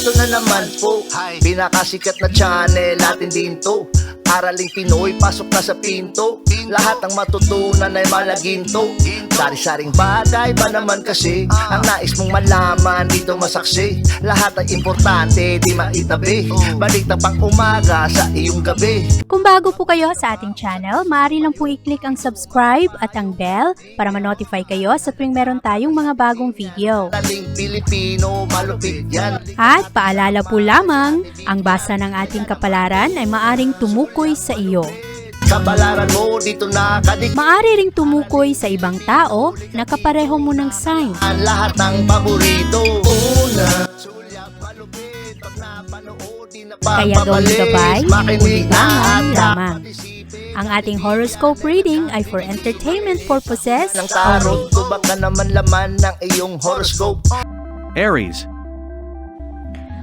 Eto na naman po, pinakasikat na channel natin din to. Araling Pinoy, pasok na sa pinto. Lahat ng matutunan ay malaginto. Sari-saring bagay ba naman kasi ang nais mong malaman dito masaksi. Lahat ay importante, di maitabi. Balik na pang umaga sa iyong gabi. Kung bago po kayo sa ating channel, maaari lang po i-click ang subscribe at ang bell para ma-notify kayo sa tuwing meron tayong mga bagong video. Taling Pilipino, malupit yan. At paalala po lamang, ang basa ng ating kapalaran ay maaring tumukoy sa iyo. Kapalaran mo dito nakadik. Maaari ring tumukoy sa ibang tao na kapareho mo ng sign. Lahat ng paborito. Una, sulyap, malupit. Pag napanood, di na Kaya gawin gabay, makinig ulilangan na lamang. Ang ating horoscope reading ay for entertainment purposes ng tarot. only. Tubak ka naman laman ng iyong horoscope. Aries.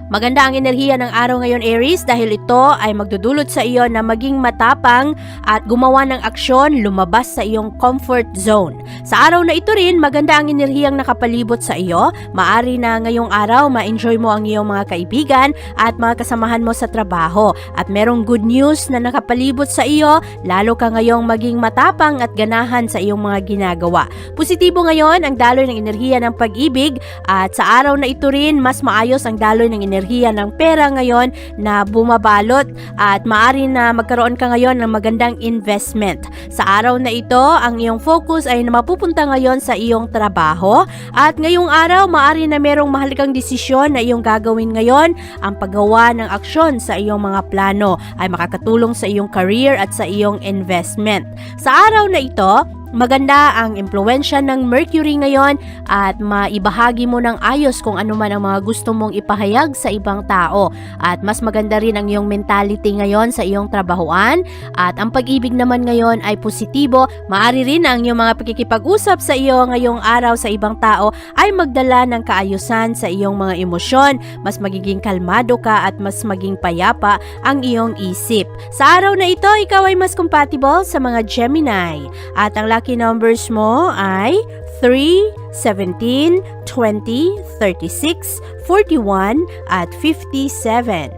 Maganda ang enerhiya ng araw ngayon, Aries, dahil ito ay magdudulot sa iyo na maging matapang at gumawa ng aksyon, lumabas sa iyong comfort zone. Sa araw na ito rin, maganda ang enerhiyang nakapalibot sa iyo. Maari na ngayong araw ma-enjoy mo ang iyong mga kaibigan at mga kasamahan mo sa trabaho. At merong good news na nakapalibot sa iyo, lalo ka ngayong maging matapang at ganahan sa iyong mga ginagawa. Positibo ngayon ang daloy ng enerhiya ng pag-ibig at sa araw na ito rin, mas maayos ang daloy ng enerhiya ng pera ngayon na bumabalot at maaari na magkaroon ka ngayon ng magandang investment. Sa araw na ito, ang iyong focus ay mapupunta ngayon sa iyong trabaho at ngayong araw maaari na merong mahalagang desisyon na iyong gagawin ngayon. Ang paggawa ng aksyon sa iyong mga plano ay makakatulong sa iyong career at sa iyong investment. Sa araw na ito, maganda ang impluwensya ng Mercury ngayon at maibahagi mo ng ayos kung ano man ang mga gusto mong ipahayag sa ibang tao. At mas maganda rin ang iyong mentality ngayon sa iyong trabahuan at ang pag-ibig naman ngayon ay positibo. Maari rin ang iyong mga pakikipag-usap sa iyo ngayong araw sa ibang tao ay magdala ng kaayusan sa iyong mga emosyon. Mas magiging kalmado ka at mas maging payapa ang iyong isip. Sa araw na ito, ikaw ay mas compatible sa mga Gemini at ang lucky numbers mo ay 3, 17, 20, 36, 41 at 57.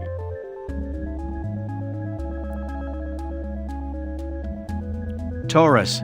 Taurus.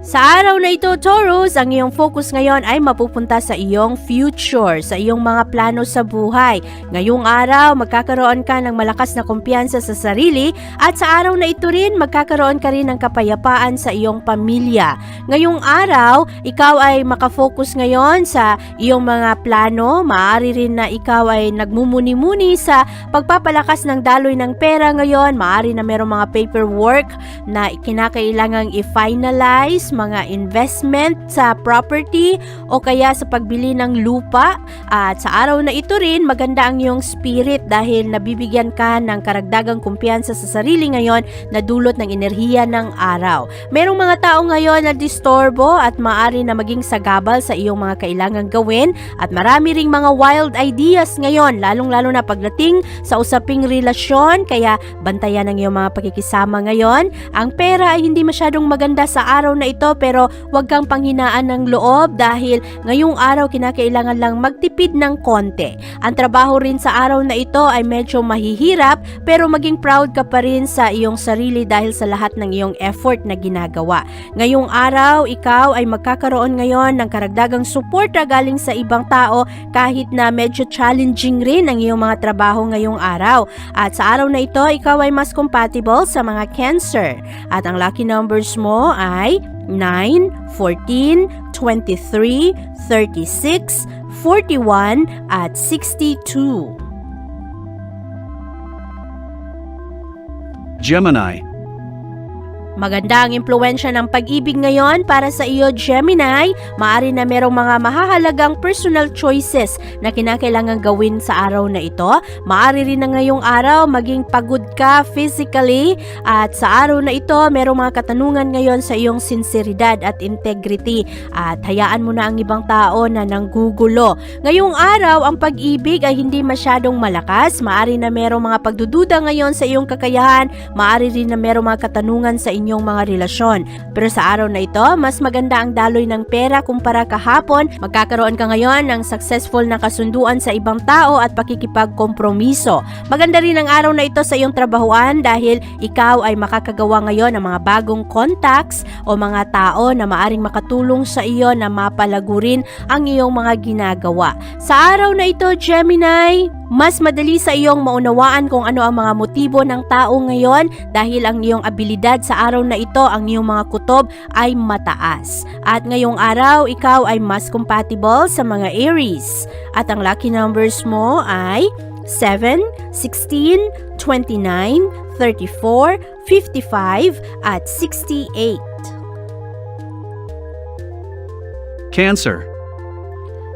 Sa araw na ito, Taurus, ang iyong focus ngayon ay mapupunta sa iyong future, sa iyong mga plano sa buhay. Ngayong araw, magkakaroon ka ng malakas na kumpiyansa sa sarili at sa araw na ito rin, magkakaroon ka rin ng kapayapaan sa iyong pamilya. Ngayong araw, ikaw ay makafocus ngayon sa iyong mga plano. Maaari rin na ikaw ay nagmumuni-muni sa pagpapalakas ng daloy ng pera ngayon. Maaari na merong mga paperwork na kinakailangang i-finalize, mga investment sa property o kaya sa pagbili ng lupa. At sa araw na ito rin, maganda ang iyong spirit dahil nabibigyan ka ng karagdagang kumpiyansa sa sarili ngayon na dulot ng enerhiya ng araw. Merong mga tao ngayon na disturbo at maaari na maging sagabal sa iyong mga kailangang gawin at marami ring mga wild ideas ngayon, lalong-lalo na pagdating sa usaping relasyon, kaya bantayan ang iyong mga pakikisama ngayon. Ang pera ay hindi masyadong maganda sa araw na ito pero huwag kang panghinaan ng loob dahil ngayong araw kinakailangan lang magtipid ng konti. Ang trabaho rin sa araw na ito ay medyo mahihirap pero maging proud ka pa rin sa iyong sarili dahil sa lahat ng iyong effort na ginagawa. Ngayong araw, ikaw ay magkakaroon ngayon ng karagdagang suporta galing sa ibang tao kahit na medyo challenging rin ang iyong mga trabaho ngayong araw. At sa araw na ito, ikaw ay mas compatible sa mga Cancer. At ang lucky numbers mo ay 9, 14, 23, 36, 41 at 62. Gemini. Maganda ang impluwensya ng pag-ibig ngayon para sa iyo, Gemini. Maari na merong mga mahahalagang personal choices na kinakailangan gawin sa araw na ito. Maari rin na ngayong araw maging pagod ka physically at sa araw na ito merong mga katanungan ngayon sa iyong sinseridad at integrity at hayaan mo na ang ibang tao na nanggugulo. Ngayong araw, ang pag-ibig ay hindi masyadong malakas. Maari na merong mga pagdududa ngayon sa iyong kakayahan. Maari rin na merong mga katanungan sa inyong mga relasyon. Pero sa araw na ito, mas maganda ang daloy ng pera kumpara kahapon. Magkakaroon ka ngayon ng successful na kasunduan sa ibang tao at pakikipagkompromiso. Maganda rin ang araw na ito sa iyong trabahuan dahil ikaw ay makakagawa ngayon ng mga bagong contacts o mga tao na maaring makatulong sa iyo na mapalagurin ang iyong mga ginagawa. Sa araw na ito, Gemini, mas madali sa iyong maunawaan kung ano ang mga motibo ng tao ngayon dahil ang iyong abilidad sa araw na ito, ang iyong mga kutob ay mataas. At ngayong araw, ikaw ay mas compatible sa mga Aries. At ang lucky numbers mo ay 7, 16, 29, 34, 55 at 68. Cancer.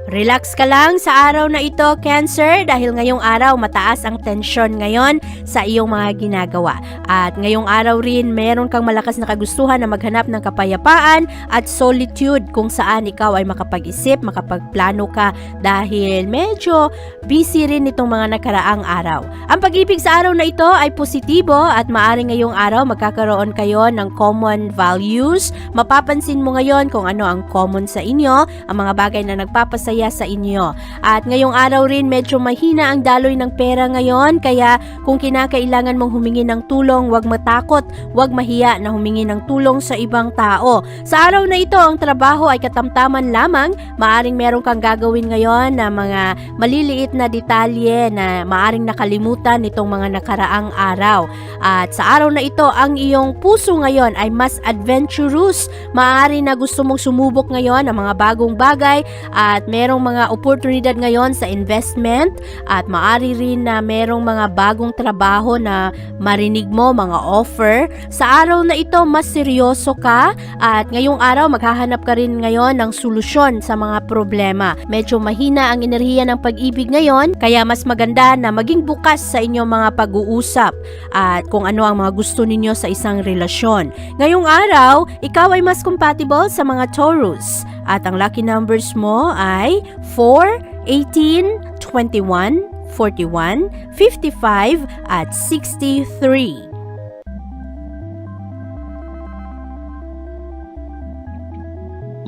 Relax ka lang sa araw na ito, Cancer, dahil ngayong araw mataas ang tensyon ngayon sa iyong mga ginagawa. At ngayong araw rin, meron kang malakas na kagustuhan na maghanap ng kapayapaan at solitude kung saan ikaw ay makapag-isip, makapagplano ka dahil medyo busy rin itong mga nakaraang araw. Ang pag-ibig sa araw na ito ay positibo at maaring ngayong araw magkakaroon kayo ng common values. Mapapansin mo ngayon kung ano ang common sa inyo, ang mga bagay na nagpapasaya sa inyo. At ngayong araw rin medyo mahina ang daloy ng pera ngayon, kaya kung kinakailangan mong humingi ng tulong, huwag matakot, huwag mahiya na humingi ng tulong sa ibang tao. Sa araw na ito, ang trabaho ay katamtaman lamang. Maaring meron kang gagawin ngayon na mga maliliit na detalye na maaring nakalimutan nitong mga nakaraang araw. At sa araw na ito, ang iyong puso ngayon ay mas adventurous. Maaari na gusto mong sumubok ngayon ng mga bagong bagay at merong mga oportunidad ngayon sa investment at maaari rin na merong mga bagong trabaho na marinig mo, mga offer. Sa araw na ito, mas seryoso ka at ngayong araw maghahanap ka rin ngayon ng solusyon sa mga problema. Medyo mahina ang enerhiya ng pag-ibig ngayon, kaya mas maganda na maging bukas sa inyong mga pag-uusap at kung ano ang mga gusto ninyo sa isang relasyon. Ngayong araw, ikaw ay mas compatible sa mga Taurus. At ang lucky numbers mo ay 4, 18, 21, 41, 55 at 63.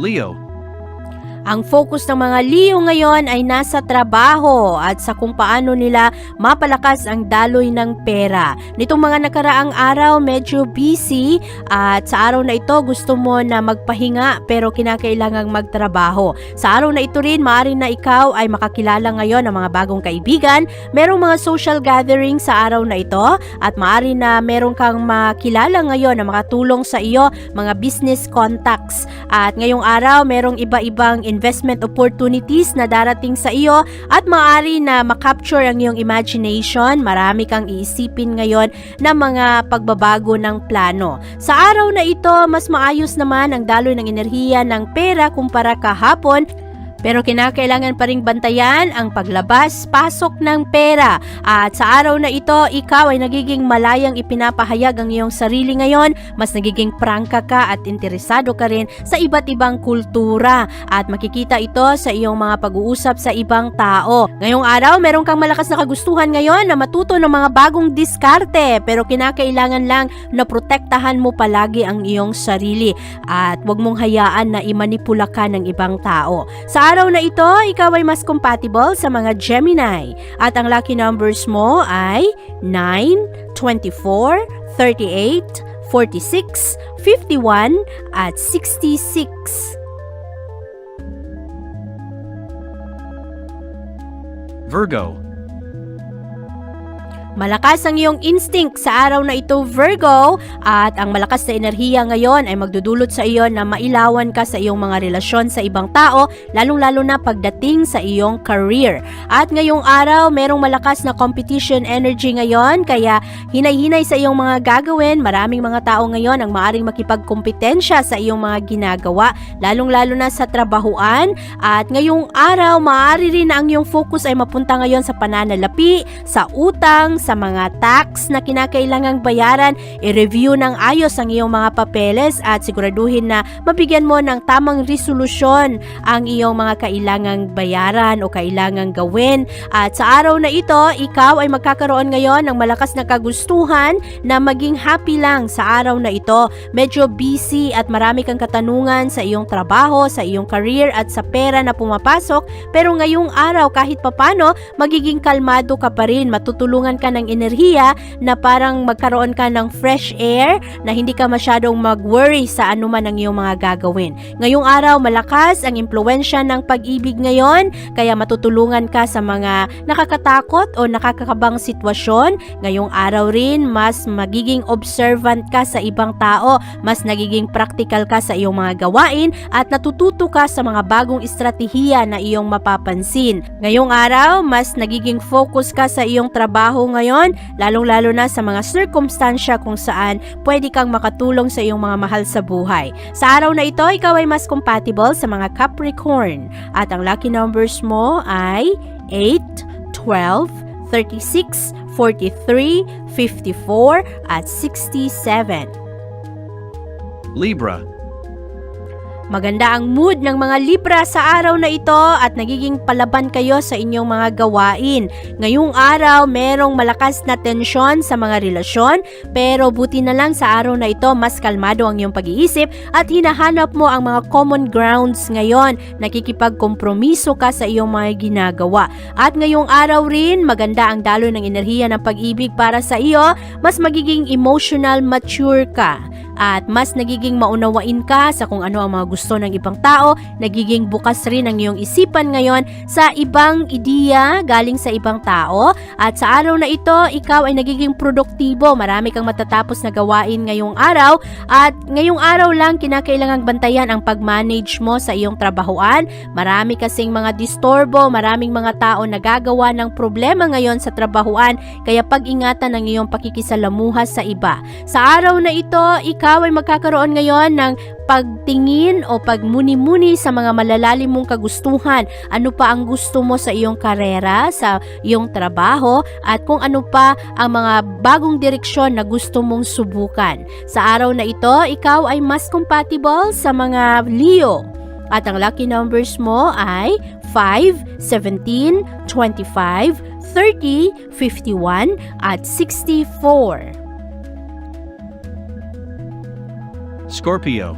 Leo. Ang focus ng mga Leo ngayon ay nasa trabaho at sa kung paano nila mapalakas ang daloy ng pera. Nitong mga nakaraang araw, medyo busy at sa araw na ito gusto mo na magpahinga pero kinakailangang magtrabaho. Sa araw na ito rin, maaari na ikaw ay makakilala ngayon ng mga bagong kaibigan. Merong mga social gathering sa araw na ito at maaari na meron kang makilala ngayon na makatulong sa iyo, mga business contacts. At ngayong araw, merong iba-ibang investment opportunities na darating sa iyo at maaari na makapture ang iyong imagination. Marami kang iisipin ngayon na mga pagbabago ng plano. Sa araw na ito, mas maayos naman ang daloy ng enerhiya ng pera kumpara kahapon. Pero kinakailangan pa ring bantayan ang paglabas-pasok ng pera. At sa araw na ito, ikaw ay nagiging malayang ipinapahayag ang iyong sarili ngayon. Mas nagiging prangka ka at interesado ka rin sa iba't ibang kultura. At makikita ito sa iyong mga pag-uusap sa ibang tao. Ngayong araw, meron kang malakas na kagustuhan ngayon na matuto ng mga bagong diskarte. Pero kinakailangan lang na protektahan mo palagi ang iyong sarili. At huwag mong hayaan na imanipula ka ng ibang tao. Sa araw na ito, ikaw ay mas compatible sa mga Gemini. At ang lucky numbers mo ay 9, 24, 38, 46, 51 at 66. Virgo. Malakas ang iyong instinct sa araw na ito, Virgo, at ang malakas na enerhiya ngayon ay magdudulot sa iyo na mailawan ka sa iyong mga relasyon sa ibang tao, lalong-lalo na pagdating sa iyong career. At ngayong araw, merong malakas na competition energy ngayon, kaya hinay-hinay sa iyong mga gagawin. Maraming mga tao ngayon ang maaring makipagkompetensya sa iyong mga ginagawa, lalong-lalo na sa trabahuan. At ngayong araw, maaari rin na ang iyong focus ay mapunta ngayon sa pananalapi, sa utang, sa mga tax na kinakailangang bayaran, i-review ng ayos ang iyong mga papeles at siguraduhin na mabigyan mo ng tamang resolusyon ang iyong mga kailangang bayaran o kailangang gawin. At sa araw na ito, ikaw ay magkakaroon ngayon ng malakas na kagustuhan na maging happy lang sa araw na ito. Medyo busy at marami kang katanungan sa iyong trabaho, sa iyong career at sa pera na pumapasok, pero ngayong araw kahit papano magiging kalmado ka pa rin, matutulungan ka ng enerhiya na parang magkaroon ka ng fresh air na hindi ka masyadong mag-worry sa anuman ang iyong mga gagawin. Ngayong araw malakas ang impluwensya ng pag-ibig ngayon, kaya matutulungan ka sa mga nakakatakot o nakakakabang sitwasyon. Ngayong araw rin mas magiging observant ka sa ibang tao, mas nagiging practical ka sa iyong mga gawain at natututo ka sa mga bagong estratehiya na iyong mapapansin. Ngayong araw, mas nagiging focus ka sa iyong trabaho ngayon, lalong-lalo na sa mga circumstansya kung saan pwede kang makatulong sa iyong mga mahal sa buhay. Sa araw na ito, ikaw ay mas compatible sa mga Capricorn at ang lucky numbers mo ay 8, 12, 36, 43, 54 at 67. Libra. Maganda ang mood ng mga Libra sa araw na ito at nagiging palaban kayo sa inyong mga gawain. Ngayong araw, merong malakas na tensyon sa mga relasyon, pero buti na lang sa araw na ito, mas kalmado ang iyong pag-iisip at hinahanap mo ang mga common grounds ngayon. Nakikipagkompromiso ka sa iyong mga ginagawa. At ngayong araw rin, maganda ang daloy ng enerhiya ng pag-ibig para sa iyo, mas magiging emotional mature ka. At mas nagiging maunawain ka sa kung ano ang mga gusto ng ibang tao, nagiging bukas rin ang iyong isipan ngayon sa ibang ideya galing sa ibang tao. At sa araw na ito, ikaw ay nagiging produktibo, marami kang matatapos na gawain ngayong araw. At ngayong araw lang, kinakailangang bantayan ang pag-manage mo sa iyong trabahoan. Marami kasing mga disturbo, maraming mga tao nagagawa ng problema ngayon sa trabahoan, kaya pag-ingatan ang iyong pakikisalamuha sa iba. Sa araw na ito, ikaw ay magkakaroon ngayon ng pagtingin o pagmuni-muni sa mga malalalim mong kagustuhan. Ano pa ang gusto mo sa iyong karera, sa iyong trabaho, at kung ano pa ang mga bagong direksyon na gusto mong subukan. Sa araw na ito, ikaw ay mas compatible sa mga Leo. At ang lucky numbers mo ay 5, 17, 25, 30, 51 at 64. Scorpio.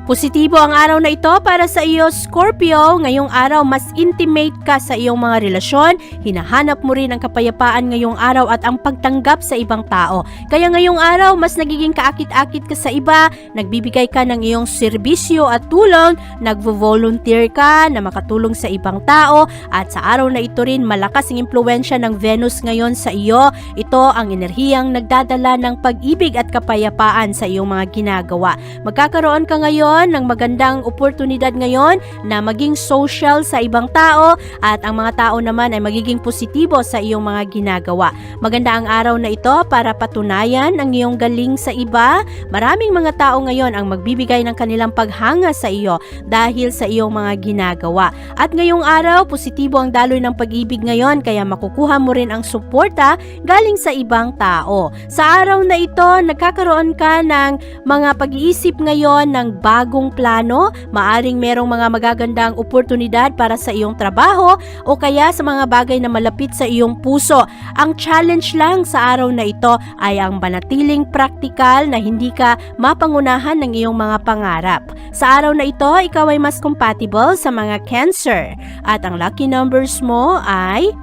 Positibo ang araw na ito para sa iyo, Scorpio. Ngayong araw, mas intimate ka sa iyong mga relasyon. Hinahanap mo rin ang kapayapaan ngayong araw at ang pagtanggap sa ibang tao. Kaya ngayong araw, mas nagiging kaakit-akit ka sa iba, nagbibigay ka ng iyong serbisyo at tulong, nagvo-volunteer ka na makatulong sa ibang tao. At sa araw na ito rin, malakas ang impluwensya ng Venus ngayon sa iyo. Ito ang enerhiyang nagdadala ng pag-ibig at kapayapaan sa iyong mga ginagawa. Magkakaroon ka ngayon ng magandang oportunidad ngayon na maging social sa ibang tao at ang mga tao naman ay magiging positibo sa iyong mga ginagawa. Maganda ang araw na ito para patunayan ang iyong galing sa iba. Maraming mga tao ngayon ang magbibigay ng kanilang paghanga sa iyo dahil sa iyong mga ginagawa. At ngayong araw, positibo ang daloy ng pag-ibig ngayon, kaya makukuha mo rin ang suporta galing sa ibang tao. Sa araw na ito, nagkakaroon ka ng mga pag-iisip ngayon ng bagong plano, maaring merong mga magagandang oportunidad para sa iyong trabaho o kaya sa mga bagay na malapit sa iyong puso. Ang challenge lang sa araw na ito ay ang manatiling praktikal na hindi ka mapangunahan ng iyong mga pangarap. Sa araw na ito, ikaw ay mas compatible sa mga Cancer at ang lucky numbers mo ay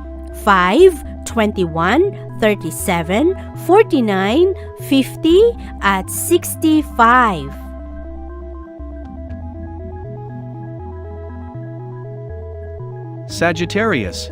5, 21, 37, 49, 50 at 65. Sagittarius.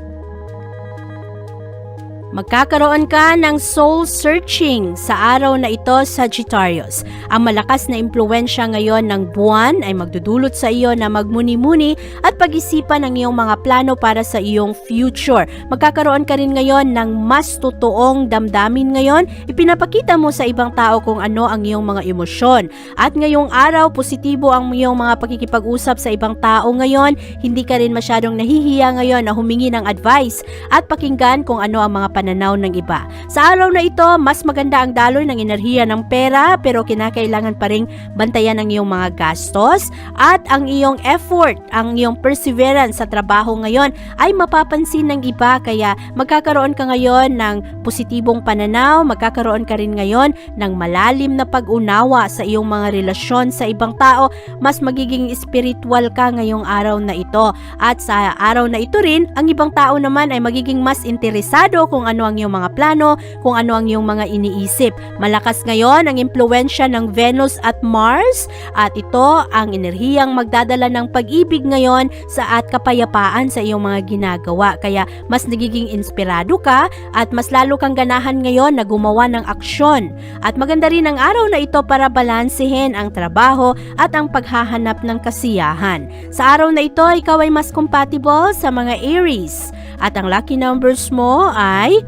Magkakaroon ka ng soul searching sa araw na ito, Sagittarius. Ang malakas na impluwensya ngayon ng buwan ay magdudulot sa iyo na magmuni-muni at pag-isipan ang iyong mga plano para sa iyong future. Magkakaroon ka rin ngayon ng mas totoong damdamin ngayon. Ipinapakita mo sa ibang tao kung ano ang iyong mga emosyon. At ngayong araw, positibo ang iyong mga pakikipag-usap sa ibang tao ngayon. Hindi ka rin masyadong nahihiya ngayon na humingi ng advice at pakinggan kung ano ang mga pananaw ng iba. Sa araw na ito, mas maganda ang daloy ng enerhiya ng pera pero kinakailangan pa ring bantayan ang iyong mga gastos at ang iyong effort, ang iyong perseverance sa trabaho ngayon ay mapapansin ng iba kaya magkakaroon ka ngayon ng positibong pananaw, magkakaroon ka rin ngayon ng malalim na pag-unawa sa iyong mga relasyon sa ibang tao, mas magiging spiritual ka ngayong araw na ito at sa araw na ito rin, ang ibang tao naman ay magiging mas interesado kung ano ang iyong mga plano, kung ano ang iyong mga iniisip. Malakas ngayon ang impluwensya ng Venus at Mars at ito ang enerhiyang magdadala ng pag-ibig ngayon at kapayapaan sa iyong mga ginagawa. Kaya mas nagiging inspirado ka at mas lalo kang ganahan ngayon na gumawa ng aksyon. At maganda rin ang araw na ito para balansehin ang trabaho at ang paghahanap ng kasiyahan. Sa araw na ito, ikaw ay mas compatible sa mga Aries. At ang lucky numbers mo ay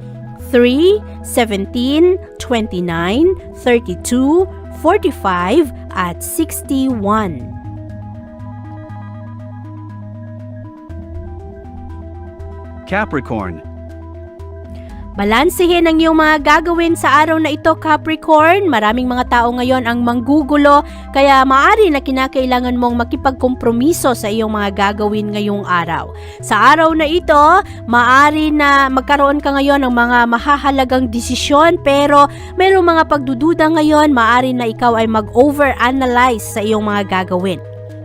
3, 17, 29, 32, 45, at 61. Capricorn. Balansehin ang iyong mga gagawin sa araw na ito, Capricorn. Maraming mga tao ngayon ang manggugulo, kaya maaari na kinakailangan mong makipagkompromiso sa iyong mga gagawin ngayong araw. Sa araw na ito, maaari na magkaroon ka ngayon ng mga mahahalagang desisyon, pero mayroong mga pagdududa ngayon, maaari na ikaw ay mag-overanalyze sa iyong mga gagawin.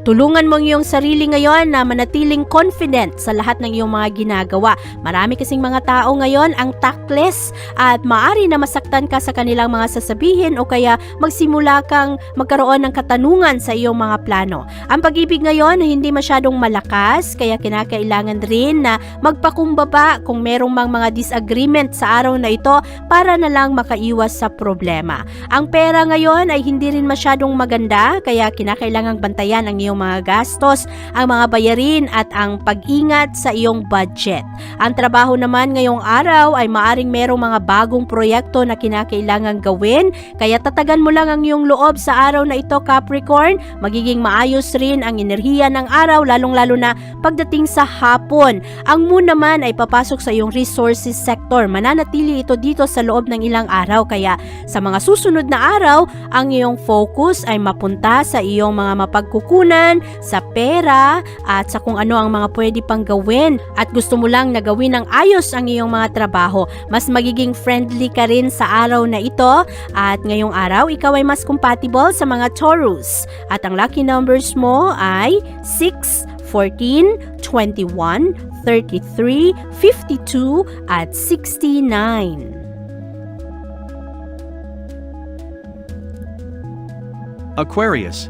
Tulungan mo ang iyong sarili ngayon na manatiling confident sa lahat ng iyong mga ginagawa. Marami kasing mga tao ngayon ang tactless at maaari na masaktan ka sa kanilang mga sasabihin o kaya magsimula kang magkaroon ng katanungan sa iyong mga plano. Ang pag-ibig ngayon hindi masyadong malakas kaya kinakailangan rin na magpakumbaba kung merong mga disagreement sa araw na ito para na lang makaiwas sa problema. Ang pera ngayon ay hindi rin masyadong maganda kaya kinakailangang bantayan ang iyong mga gastos, ang mga bayarin at ang pag-ingat sa iyong budget. Ang trabaho naman ngayong araw ay maaring merong mga bagong proyekto na kinakailangang gawin, kaya tatagan mo lang ang iyong loob sa araw na ito, Capricorn. Magiging maayos rin ang enerhiya ng araw, lalong-lalo na pagdating sa hapon. Ang moon naman ay papasok sa iyong resources sector. Mananatili ito dito sa loob ng ilang araw, kaya sa mga susunod na araw, ang iyong focus ay mapunta sa iyong mga mapagkukunan, sa pera at sa kung ano ang mga pwede pang gawin at gusto mo lang na gawin ng ayos ang iyong mga trabaho. Mas magiging friendly ka rin sa araw na ito at ngayong araw ikaw ay mas compatible sa mga Taurus at ang lucky numbers mo ay 6, 14, 21, 33, 52 at 69. Aquarius.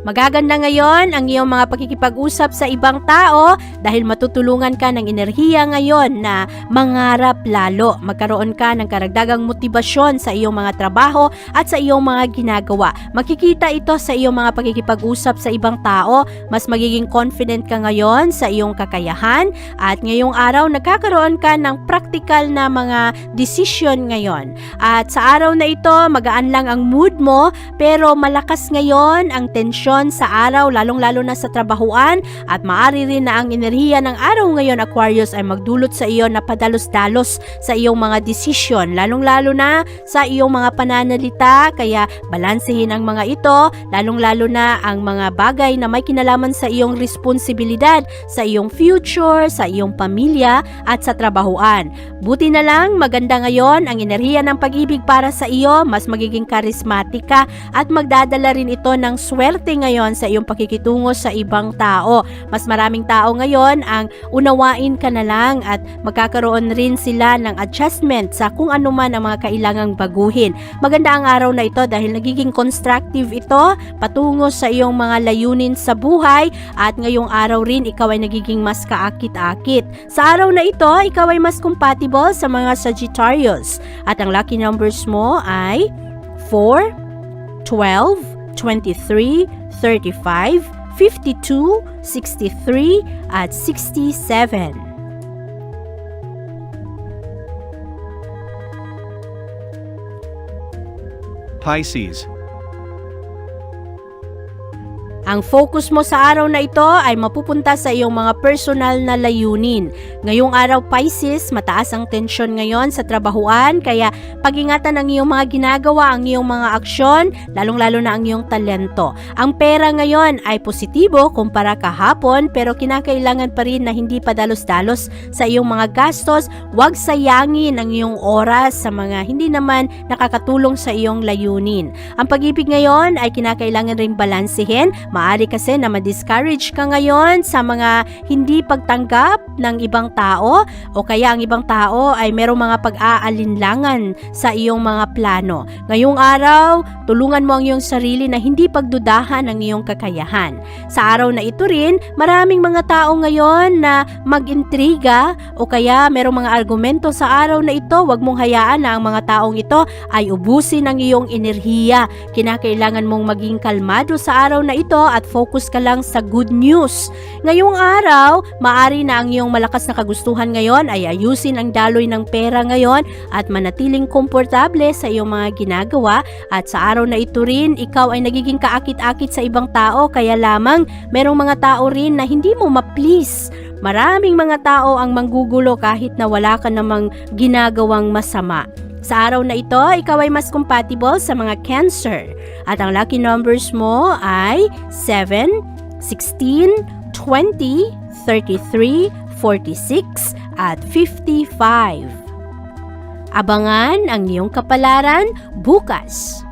Magaganda ngayon ang iyong mga pakikipag-usap sa ibang tao dahil matutulungan ka ng enerhiya ngayon na mangarap lalo. Magkaroon ka ng karagdagang motibasyon sa iyong mga trabaho at sa iyong mga ginagawa. Makikita ito sa iyong mga pakikipag-usap sa ibang tao. Mas magiging confident ka ngayon sa iyong kakayahan at ngayong araw nagkakaroon ka ng practical na mga decision ngayon. At sa araw na ito, magaan lang ang mood mo pero malakas ngayon ang tensyon sa araw, lalong-lalo na sa trabahuan at maaari rin na ang enerhiya ng araw ngayon, Aquarius, ay magdulot sa iyo na padalos-dalos sa iyong mga desisyon, lalong-lalo na sa iyong mga pananalita, kaya balansehin ang mga ito, lalong-lalo na ang mga bagay na may kinalaman sa iyong responsibilidad, sa iyong future, sa iyong pamilya at sa trabahuan. Buti na lang, maganda ngayon ang enerhiya ng pag-ibig para sa iyo, mas magiging charismatic ka at magdadala rin ito ng swerte ngayon sa iyong pakikitungo sa ibang tao. Mas maraming tao ngayon ang unawain ka na lang at magkakaroon rin sila ng adjustment sa kung ano man ang mga kailangang baguhin. Maganda ang araw na ito dahil nagiging constructive ito patungo sa iyong mga layunin sa buhay at ngayong araw rin ikaw ay nagiging mas kaakit-akit. Sa araw na ito, ikaw ay mas compatible sa mga Sagittarius at ang lucky numbers mo ay 4, 12, 23, 35, 52, 63, at 67. Pisces. Ang focus mo sa araw na ito ay mapupunta sa iyong mga personal na layunin. Ngayong araw Pisces, mataas ang tensyon ngayon sa trabahuan kaya pag-ingatan ang iyong mga ginagawa, ang iyong mga aksyon, lalong-lalo na ang iyong talento. Ang pera ngayon ay positibo kumpara kahapon pero kinakailangan pa rin na hindi padalos-dalos sa iyong mga gastos. Huwag sayangin ang iyong oras sa mga hindi naman nakakatulong sa iyong layunin. Ang pag-ibig ngayon ay kinakailangan rin balansehin. Maaari kasi na ma-discourage ka ngayon sa mga hindi pagtanggap ng ibang tao o kaya ang ibang tao ay merong mga pag-aalinlangan sa iyong mga plano. Ngayong araw, tulungan mo ang iyong sarili na hindi pagdudahan ang iyong kakayahan. Sa araw na ito rin, maraming mga tao ngayon na mag-intriga o kaya merong mga argumento sa araw na ito. Huwag mong hayaan na ang mga taong ito ay ubusin ang iyong enerhiya. Kinakailangan mong maging kalmado sa araw na ito at focus ka lang sa good news. Ngayong araw, maari na ang iyong malakas na kagustuhan ngayon ay ayusin ang daloy ng pera ngayon at manatiling komportable sa iyong mga ginagawa at sa araw na ito rin, ikaw ay nagiging kaakit-akit sa ibang tao kaya lamang merong mga tao rin na hindi mo ma-please. Maraming mga tao ang manggugulo kahit na wala ka namang ginagawang masama. Sa araw na ito, ikaw ay mas compatible sa mga Cancer. At ang lucky numbers mo ay 7, 16, 20, 33, 46, at 55. Abangan ang iyong kapalaran bukas.